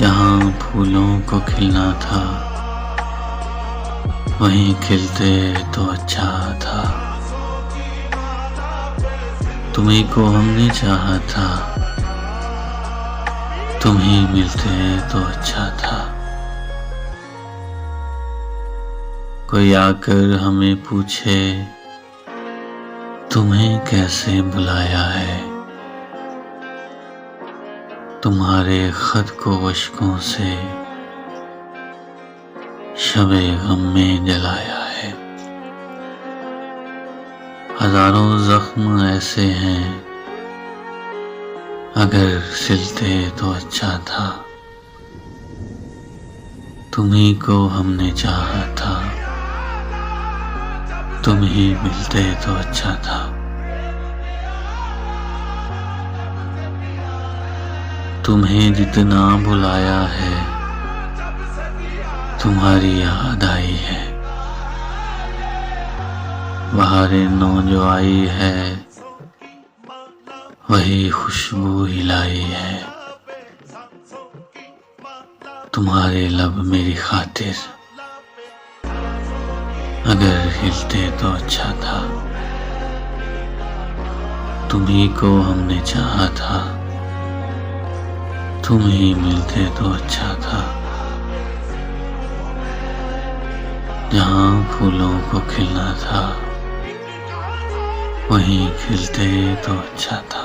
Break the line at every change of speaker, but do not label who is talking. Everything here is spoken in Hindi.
जहाँ फूलों को खिलना था वहीं खिलते तो अच्छा था। तुम्हीं को हमने चाहा था, तुम ही मिलते तो अच्छा था। कोई आकर हमें पूछे तुम्हें कैसे बुलाया है, तुम्हारे खत को अश्कों से शबे गम में जलाया है। हजारों जख्म ऐसे हैं, अगर सिलते तो अच्छा था। तुम्हीं को हमने चाहा था, तुम ही मिलते तो अच्छा था। तुम्हें जितना बुलाया है तुम्हारी याद आई है। बहारे नौ जो आई है वही खुशबू हिलाई है। तुम्हारे लब मेरी खातिर अगर हिलते तो अच्छा था। तुम्हीं को हमने चाहा था, तुम ही मिलते तो अच्छा था। जहाँ फूलों को खिलना था वहीं खिलते तो अच्छा था।